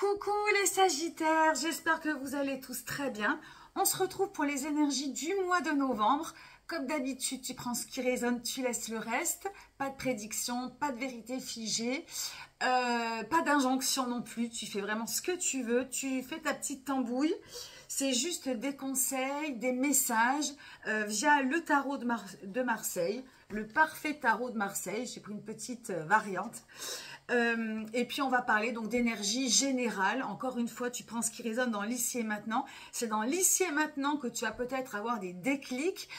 Coucou les Sagittaires, j'espère que vous allez tous très bien. On se retrouve pour les énergies du mois de novembre. Comme d'habitude, tu prends ce qui résonne, tu laisses le reste. Pas de prédiction, pas de vérité figée, pas d'injonction non plus. Tu fais vraiment ce que tu veux, tu fais ta petite tambouille. C'est juste des conseils, des messages via le tarot de Marseille, le parfait tarot de Marseille. J'ai pris une petite variante. Et puis on va parler donc d'énergie générale. Encore une fois, tu prends ce qui résonne dans l'ici et maintenant. C'est dans l'ici et maintenant que tu vas peut-être avoir des déclics,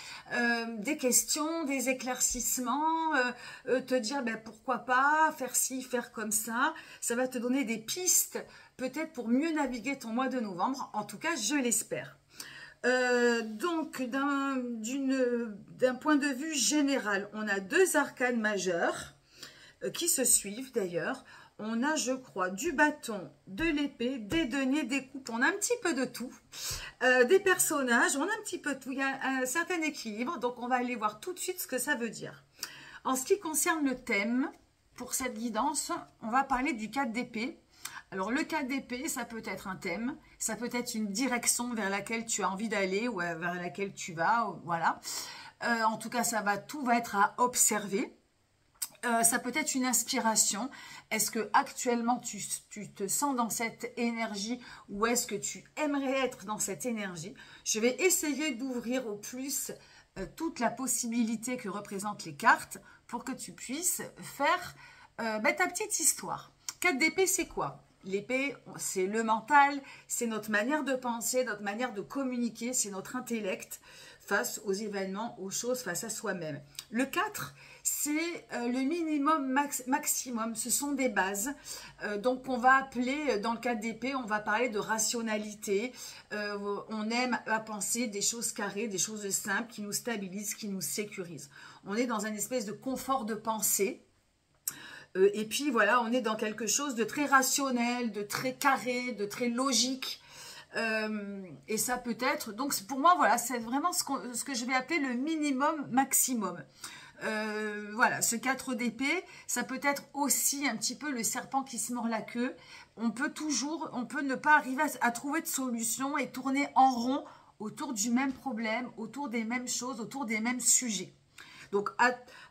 des questions, des éclaircissements, te dire ben, pourquoi pas faire ci, faire comme ça. Ça va te donner des pistes peut-être pour mieux naviguer ton mois de novembre. En tout cas, je l'espère. Donc, d'un point de vue général, on a deux arcanes majeures qui se suivent d'ailleurs. On a, je crois, du bâton, de l'épée, des deniers, des coupes. On a un petit peu de tout. Des personnages, on a un petit peu de tout. Il y a un certain équilibre. Donc, on va aller voir tout de suite ce que ça veut dire. En ce qui concerne le thème, pour cette guidance, on va parler du 4 d'épée. Alors, le 4 d'épée, ça peut être un thème. Ça peut être une direction vers laquelle tu as envie d'aller ou vers laquelle tu vas. Voilà. En tout cas, tout va être à observer. Ça peut être une inspiration. Est-ce que actuellement tu te sens dans cette énergie ou est-ce que tu aimerais être dans cette énergie? Je vais essayer d'ouvrir au plus toute la possibilité que représentent les cartes pour que tu puisses faire ta petite histoire. 4 d'épée, c'est quoi? L'épée, c'est le mental, c'est notre manière de penser, notre manière de communiquer, c'est notre intellect face aux événements, aux choses, face à soi-même. Le 4, c'est le minimum maximum, ce sont des bases. Donc on va appeler, dans le cas d'épée, on va parler de rationalité. On aime à penser des choses carrées, des choses simples qui nous stabilisent, qui nous sécurisent. On est dans une espèce de confort de pensée. Et puis voilà, on est dans quelque chose de très rationnel, de très carré, de très logique. Et ça peut être, donc pour moi, voilà, c'est vraiment ce que je vais appeler le minimum maximum. Voilà, ce 4 d'épée, ça peut être aussi un petit peu le serpent qui se mord la queue. On peut ne pas arriver à trouver de solution et tourner en rond autour du même problème, autour des mêmes choses, autour des mêmes sujets. Donc,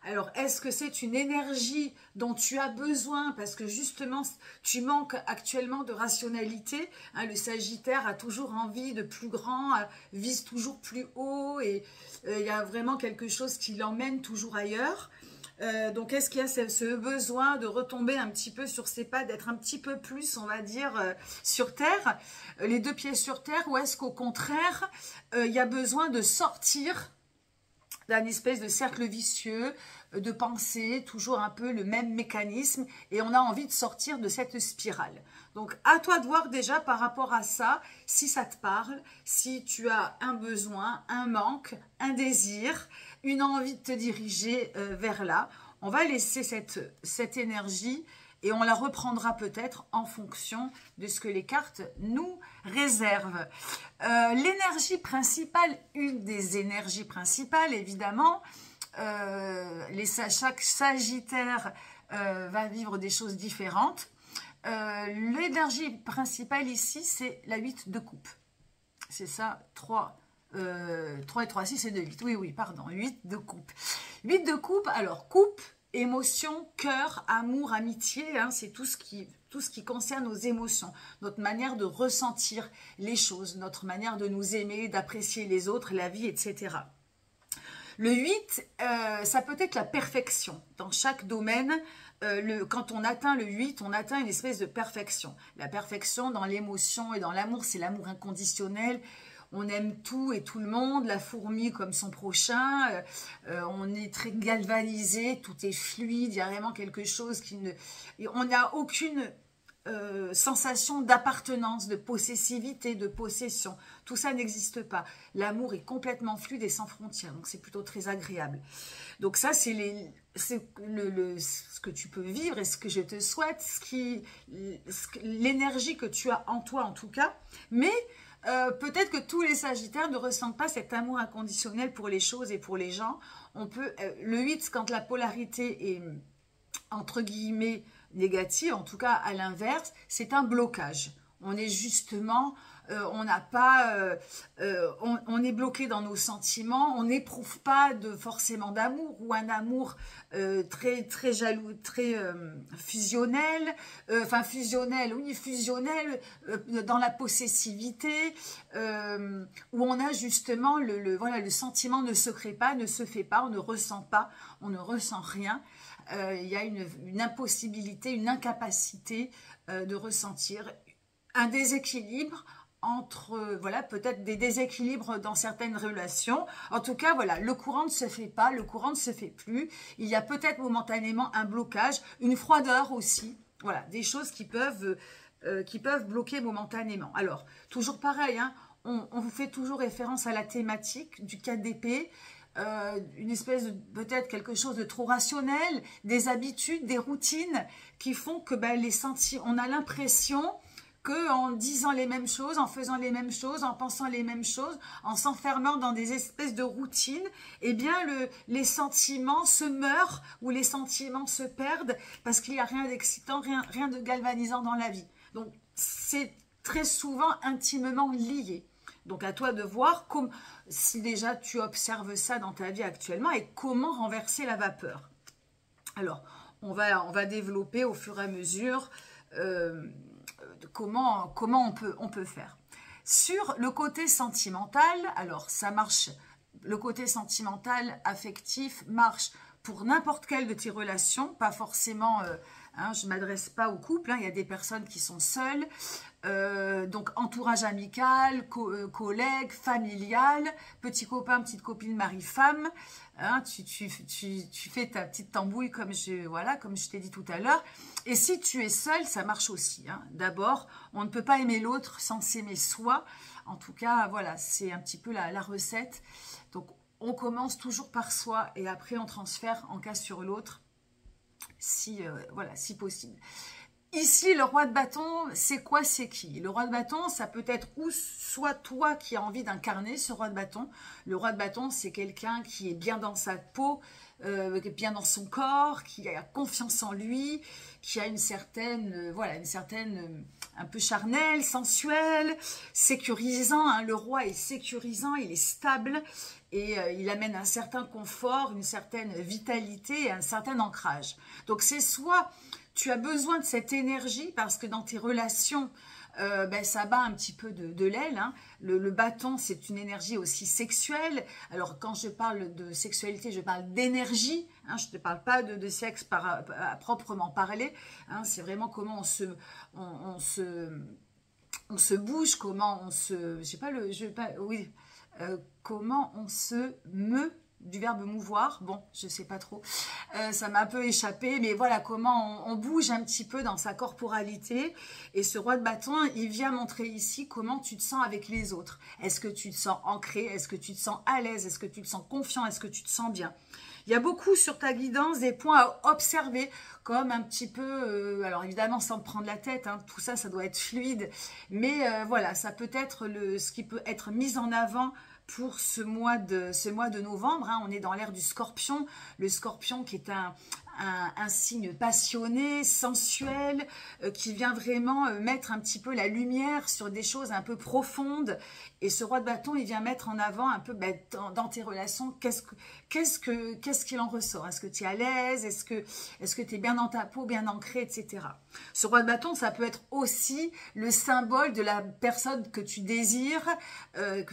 alors, est-ce que c'est une énergie dont tu as besoin parce que justement, tu manques actuellement de rationalité, hein, le Sagittaire a toujours envie de plus grand, vise toujours plus haut et il y a vraiment quelque chose qui l'emmène toujours ailleurs. Donc, est-ce qu'il y a ce besoin de retomber un petit peu sur ses pas, d'être un petit peu plus, on va dire, sur terre, les deux pieds sur terre, ou est-ce qu'au contraire, il y a besoin de sortir d'un espèce de cercle vicieux, de penser toujours un peu le même mécanisme et on a envie de sortir de cette spirale. Donc, à toi de voir déjà par rapport à ça, si ça te parle, si tu as un besoin, un manque, un désir, une envie de te diriger vers là. On va laisser cette énergie et on la reprendra peut-être en fonction de ce que les cartes nous réservent. L'énergie principale, une des énergies principales, évidemment, chaque Sagittaire va vivre des choses différentes. L'énergie principale ici, c'est la 8 de coupe. C'est ça, 3 et 3, 6 et 2, 8. Oui, pardon, 8 de coupe. 8 de coupe, alors coupe, émotion, cœur, amour, amitié, hein, c'est tout ce qui concerne nos émotions, notre manière de ressentir les choses, notre manière de nous aimer, d'apprécier les autres, la vie, etc. Le 8, ça peut être la perfection. Dans chaque domaine, quand on atteint le 8, on atteint une espèce de perfection. La perfection dans l'émotion et dans l'amour, c'est l'amour inconditionnel. On aime tout et tout le monde, la fourmi comme son prochain, on est très galvanisé, tout est fluide, il y a vraiment quelque chose qui ne... On n'a aucune sensation d'appartenance, de possessivité, de possession. Tout ça n'existe pas. L'amour est complètement fluide et sans frontières, donc c'est plutôt très agréable. Donc ça, c'est ce que tu peux vivre et ce que je te souhaite, l'énergie que tu as en toi en tout cas, mais... peut-être que tous les Sagittaires ne ressentent pas cet amour inconditionnel pour les choses et pour les gens. Le 8, quand la polarité est entre guillemets négative, en tout cas à l'inverse, c'est un blocage. On est justement, on n'a pas, on est bloqué dans nos sentiments, on n'éprouve pas forcément d'amour ou un amour très jaloux, très fusionnel, enfin fusionnel, oui, fusionnel, dans la possessivité, où on a justement voilà, le sentiment ne se crée pas, ne se fait pas, on ne ressent pas, on ne ressent rien. Il y a une impossibilité, une incapacité de ressentir un déséquilibre entre, voilà, peut-être des déséquilibres dans certaines relations. En tout cas, voilà, le courant ne se fait pas, le courant ne se fait plus. Il y a peut-être momentanément un blocage, une froideur aussi. Voilà, des choses qui peuvent bloquer momentanément. Alors, toujours pareil, hein, on vous fait toujours référence à la thématique du 4 d'épée. Une espèce de, peut-être quelque chose de trop rationnel, des habitudes, des routines qui font que ben, on a l'impression qu'en disant les mêmes choses, en faisant les mêmes choses, en pensant les mêmes choses, en s'enfermant dans des espèces de routines, eh bien les sentiments se meurent ou les sentiments se perdent parce qu'il n'y a rien d'excitant, rien de galvanisant dans la vie. Donc c'est très souvent intimement lié. Donc à toi de voir si déjà tu observes ça dans ta vie actuellement et comment renverser la vapeur. Alors, on va développer au fur et à mesure comment on peut faire. Sur le côté sentimental, alors ça marche, le côté sentimental, affectif marche pour n'importe quelle de tes relations, pas forcément, je ne m'adresse pas au couple, il y a des personnes qui sont seules, donc entourage amical, collègue, familial, petit copain, petite copine, mari-femme, tu fais ta petite tambouille comme je t'ai dit tout à l'heure. Et si tu es seul, ça marche aussi. D'abord, on ne peut pas aimer l'autre sans s'aimer soi. En tout cas, voilà, c'est un petit peu la recette. Donc, on commence toujours par soi et après on transfère en cas sur l'autre, si possible. Ici, le roi de bâton, c'est quoi, c'est qui? Le roi de bâton, ça peut être ou soit toi qui as envie d'incarner ce roi de bâton. Le roi de bâton, c'est quelqu'un qui est bien dans sa peau, bien dans son corps, qui a confiance en lui, qui a une certaine, un peu charnelle, sensuelle, sécurisant. Le roi est sécurisant, il est stable et il amène un certain confort, une certaine vitalité et un certain ancrage. Donc c'est soit tu as besoin de cette énergie parce que dans tes relations, ça bat un petit peu de l'aile. Le bâton, c'est une énergie aussi sexuelle. Alors, quand je parle de sexualité, je parle d'énergie. Je ne te parle pas de sexe à proprement parler. C'est vraiment comment on se bouge, comment on se... comment on se meut, du verbe mouvoir, bon, je sais pas trop, ça m'a un peu échappé, mais voilà, comment on bouge un petit peu dans sa corporalité, et ce roi de bâton, il vient montrer ici comment tu te sens avec les autres. Est-ce que tu te sens ancré? Est-ce que tu te sens à l'aise? Est-ce que tu te sens confiant? Est-ce que tu te sens bien? Il y a beaucoup sur ta guidance des points à observer, comme un petit peu, alors évidemment sans te prendre la tête, tout ça, ça doit être fluide, mais voilà, ça peut être ce qui peut être mis en avant pour ce mois de novembre. On est dans l'ère du scorpion, le scorpion qui est un signe passionné, sensuel, qui vient vraiment mettre un petit peu la lumière sur des choses un peu profondes. Et ce roi de bâton, il vient mettre en avant un peu dans tes relations, qu'est-ce qu'il en ressort? Est-ce que tu es à l'aise? Est-ce que tu es bien dans ta peau, bien ancré, etc. Ce roi de bâton, ça peut être aussi le symbole de la personne que tu désires,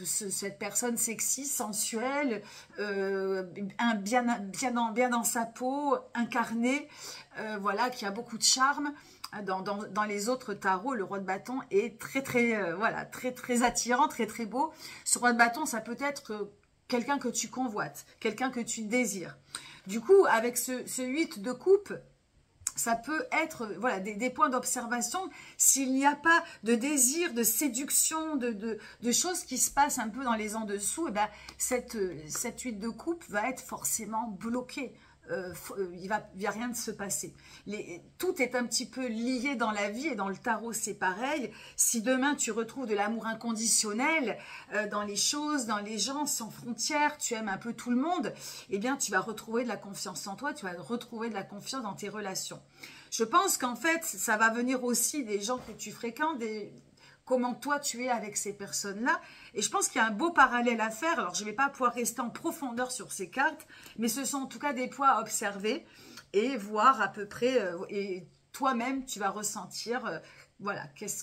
cette personne sexy, sensuelle, bien dans sa peau, incarnée, voilà, qui a beaucoup de charme. Dans les autres tarots, le roi de bâton est très attirant, très beau. Ce roi de bâton, ça peut être quelqu'un que tu convoites, quelqu'un que tu désires. Du coup, avec ce 8 de coupe, ça peut être des points d'observation. S'il n'y a pas de désir, de séduction, de choses qui se passent un peu dans les en dessous, cette 8 de coupe va être forcément bloquée. Il va rien de se passer. Tout est un petit peu lié dans la vie et dans le tarot c'est pareil. Si demain tu retrouves de l'amour inconditionnel dans les choses, dans les gens, sans frontières, tu aimes un peu tout le monde, eh bien tu vas retrouver de la confiance en toi, tu vas retrouver de la confiance dans tes relations. Je pense qu'en fait ça va venir aussi des gens que tu fréquentes, comment toi tu es avec ces personnes-là. Et je pense qu'il y a un beau parallèle à faire. Alors, je ne vais pas pouvoir rester en profondeur sur ces cartes, mais ce sont en tout cas des points à observer et voir à peu près, et toi-même, tu vas ressentir, voilà, qu'est-ce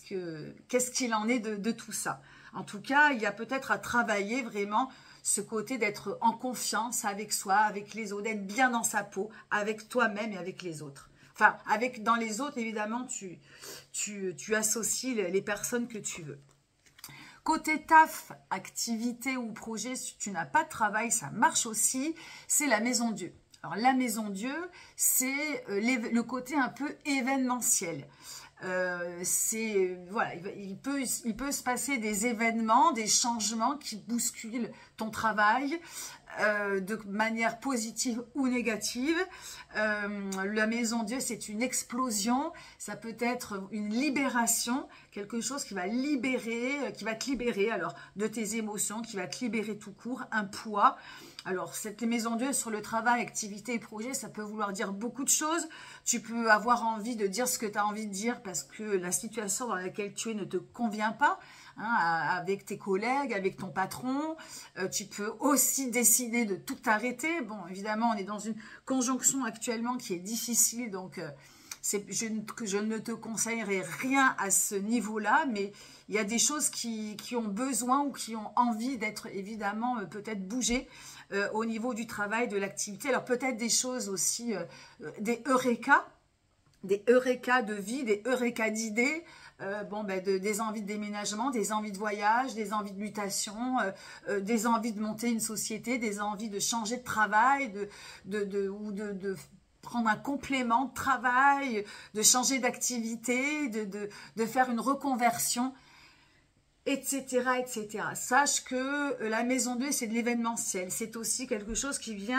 qu'il en est de tout ça. En tout cas, il y a peut-être à travailler vraiment ce côté d'être en confiance avec soi, avec les autres, d'être bien dans sa peau, avec toi-même et avec les autres. Enfin, dans les autres, évidemment, tu associes les personnes que tu veux. Côté taf, activité ou projet, si tu n'as pas de travail, ça marche aussi, c'est la maison Dieu. Alors, la maison Dieu, c'est le côté un peu événementiel. Voilà, il peut se passer des événements, des changements qui bousculent ton travail de manière positive ou négative. La maison Dieu, c'est une explosion, ça peut être une libération, quelque chose qui va te libérer alors de tes émotions, qui va te libérer tout court, un poids. Alors, cette maison Dieu sur le travail, activité et projet, ça peut vouloir dire beaucoup de choses. Tu peux avoir envie de dire ce que tu as envie de dire parce que la situation dans laquelle tu es ne te convient pas, hein, avec tes collègues, avec ton patron. Tu peux aussi décider de tout arrêter. Bon, évidemment, on est dans une conjonction actuellement qui est difficile, donc je ne te conseillerais rien à ce niveau-là, mais il y a des choses qui ont besoin ou qui ont envie d'être évidemment peut-être bougées au niveau du travail, de l'activité. Alors peut-être des choses aussi, des eureka de vie, des eureka d'idées, des envies de déménagement, des envies de voyage, des envies de mutation, des envies de monter une société, des envies de changer de travail, de prendre un complément de travail, de changer d'activité, de faire une reconversion, etc., etc. Sache que la maison 2, c'est de l'événementiel. C'est aussi quelque chose qui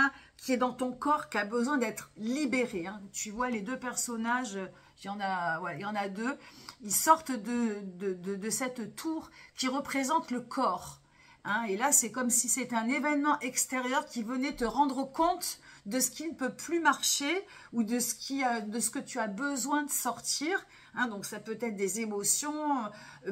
est dans ton corps, qui a besoin d'être libéré. Hein. Tu vois, les deux personnages, il y en a deux, ils sortent de cette tour qui représente le corps. Hein. Et là, c'est comme si c'était un événement extérieur qui venait te rendre compte de ce qui ne peut plus marcher ou de ce que tu as besoin de sortir. Hein, donc ça peut être des émotions,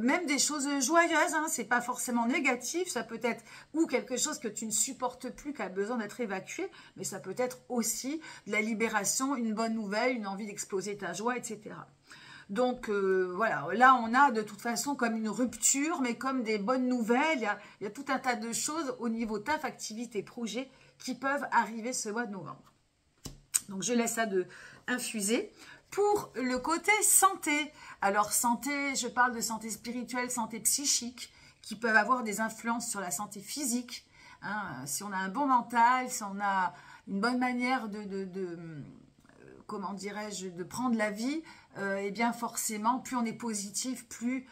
même des choses joyeuses, hein, c'est pas forcément négatif, ça peut être ou quelque chose que tu ne supportes plus, qui a besoin d'être évacué, mais ça peut être aussi de la libération, une bonne nouvelle, une envie d'exploser ta joie, etc. Donc voilà, là on a de toute façon comme une rupture, mais comme des bonnes nouvelles, il y a tout un tas de choses au niveau taf, activité, projet qui peuvent arriver ce mois de novembre. Donc je laisse ça infuser. Pour le côté santé, alors santé, je parle de santé spirituelle, santé psychique, qui peuvent avoir des influences sur la santé physique. Hein, si on a un bon mental, si on a une bonne manière comment dirais-je, de prendre la vie, eh bien forcément, plus on est positif, plus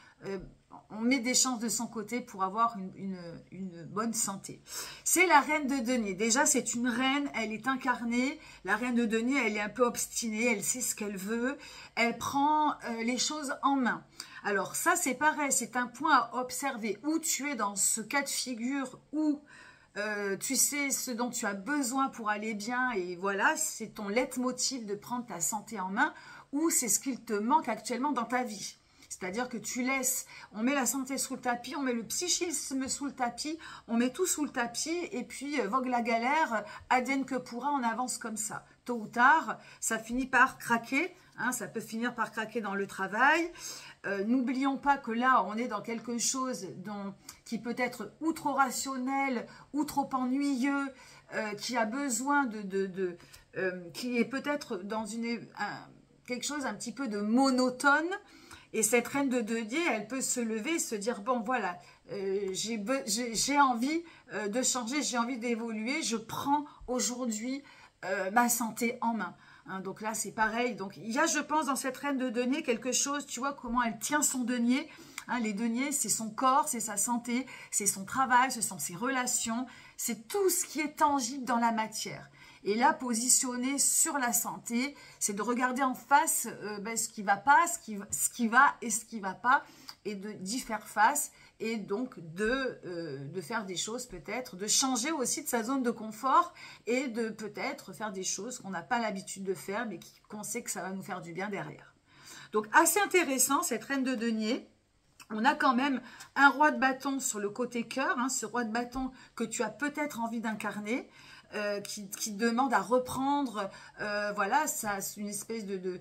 on met des chances de son côté pour avoir une bonne santé. C'est la reine de denier. Déjà, c'est une reine, elle est incarnée. La reine de denier, elle est un peu obstinée, elle sait ce qu'elle veut. Elle prend les choses en main. Alors ça, c'est pareil, c'est un point à observer. Où tu es dans ce cas de figure où tu sais ce dont tu as besoin pour aller bien et voilà, c'est ton leitmotiv de prendre ta santé en main ou c'est ce qu'il te manque actuellement dans ta vie. C'est-à-dire que on met la santé sous le tapis, on met le psychisme sous le tapis, on met tout sous le tapis et puis vogue la galère, advienne que pourra, on avance comme ça. Tôt ou tard, ça finit par craquer, hein, ça peut finir par craquer dans le travail. N'oublions pas que là, on est dans quelque chose qui peut être ou trop rationnel, ou trop ennuyeux, qui a besoin qui est peut-être dans quelque chose un petit peu de monotone. Et cette reine de denier, elle peut se lever et se dire, bon voilà, j'ai envie de changer, j'ai envie d'évoluer, je prends aujourd'hui ma santé en main. Hein, donc là, c'est pareil. Donc il y a, je pense, dans cette reine de denier, quelque chose, tu vois comment elle tient son denier. Hein, les deniers, c'est son corps, c'est sa santé, c'est son travail, ce sont ses relations, c'est tout ce qui est tangible dans la matière. Et là, positionner sur la santé, c'est de regarder en face ce qui va pas, ce qui va et ce qui va pas, et d'y faire face, et donc de faire des choses peut-être, de changer aussi de sa zone de confort, et de peut-être faire des choses qu'on n'a pas l'habitude de faire, mais qu'on sait que ça va nous faire du bien derrière. Donc, assez intéressant, cette reine de denier. On a quand même un roi de bâton sur le côté cœur, hein, ce roi de bâton que tu as peut-être envie d'incarner, qui demande à reprendre, voilà, ça, une espèce de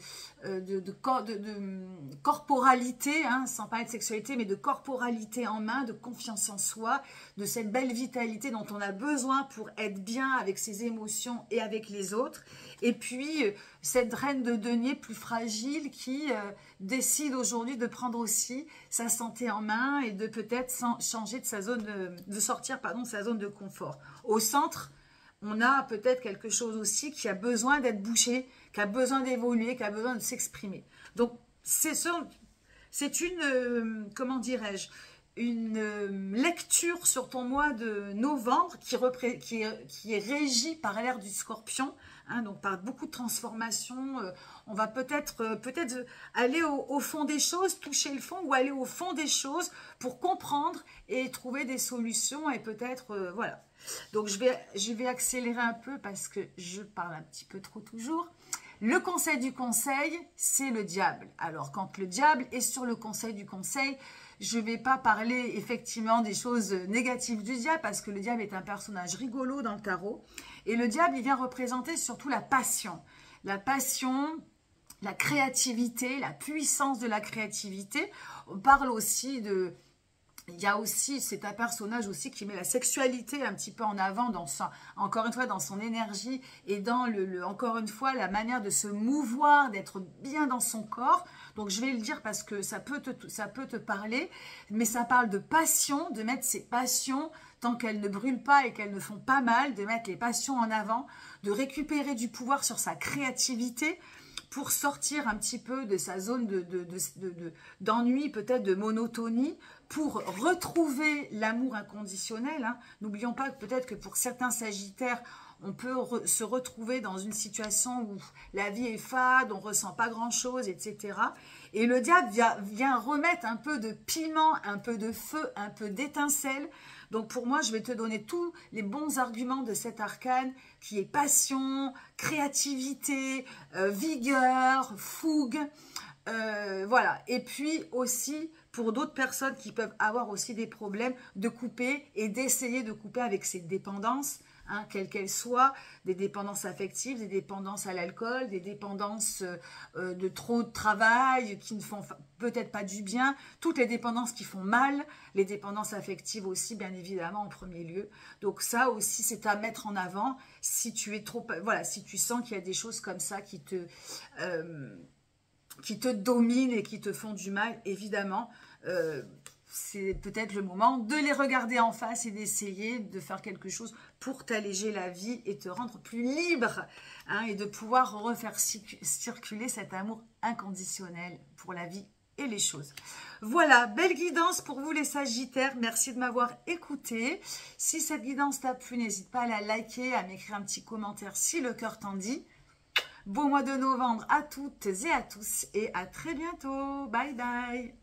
corporalité, hein, sans parler de sexualité, mais de corporalité en main, de confiance en soi, de cette belle vitalité dont on a besoin pour être bien avec ses émotions et avec les autres. Et puis, cette reine de denier plus fragile qui décide aujourd'hui de prendre aussi sa santé en main et de peut-être changer de sa zone, de sortir, pardon, de sa zone de confort. Au centre, on a peut-être quelque chose aussi qui a besoin d'être bouché, qui a besoin d'évoluer, qui a besoin de s'exprimer. Donc, c'est une, comment dirais-je, une lecture sur ton mois de novembre qui est régie par l'ère du Scorpion, hein, donc par beaucoup de transformations. On va peut-être aller au fond des choses, toucher le fond, ou aller au fond des choses pour comprendre et trouver des solutions et peut-être, voilà. Donc, je vais accélérer un peu parce que je parle un petit peu trop toujours. Le conseil du conseil, c'est le diable. Alors, quand le diable est sur le conseil du conseil, je ne vais pas parler effectivement des choses négatives du diable parce que le diable est un personnage rigolo dans le tarot. Et le diable, il vient représenter surtout la passion. La passion, la créativité, la puissance de la créativité. On parle aussi de... Il y a aussi, c'est un personnage aussi qui met la sexualité un petit peu en avant, encore une fois, dans son énergie et dans, encore une fois, la manière de se mouvoir, d'être bien dans son corps. Donc, je vais le dire parce que ça peut te parler, mais ça parle de passion, de mettre ses passions, tant qu'elles ne brûlent pas et qu'elles ne font pas mal, de mettre les passions en avant, de récupérer du pouvoir sur sa créativité, pour sortir un petit peu de sa zone d'ennui, peut-être de monotonie, pour retrouver l'amour inconditionnel. Hein. N'oublions pas que peut-être que pour certains Sagittaires, on peut se retrouver dans une situation où la vie est fade, on ne ressent pas grand-chose, etc. Et le diable vient remettre un peu de piment, un peu de feu, un peu d'étincelle. Donc pour moi, je vais te donner tous les bons arguments de cet arcane qui est passion, créativité, vigueur, fougue. Voilà. Et puis aussi, pour d'autres personnes qui peuvent avoir aussi des problèmes, de couper et d'essayer de couper avec ces dépendances, hein, quelles qu'elles soient, des dépendances affectives, des dépendances à l'alcool, des dépendances de trop de travail qui ne font peut-être pas du bien, toutes les dépendances qui font mal, les dépendances affectives aussi, bien évidemment, en premier lieu. Donc ça aussi, c'est à mettre en avant si tu es trop... Voilà, si tu sens qu'il y a des choses comme ça qui te dominent et qui te font du mal, évidemment, c'est peut-être le moment de les regarder en face et d'essayer de faire quelque chose pour t'alléger la vie et te rendre plus libre, hein, et de pouvoir refaire circuler cet amour inconditionnel pour la vie et les choses. Voilà, belle guidance pour vous les Sagittaires. Merci de m'avoir écouté. Si cette guidance t'a plu, n'hésite pas à la liker, à m'écrire un petit commentaire si le cœur t'en dit. Bon mois de novembre à toutes et à tous et à très bientôt. Bye bye.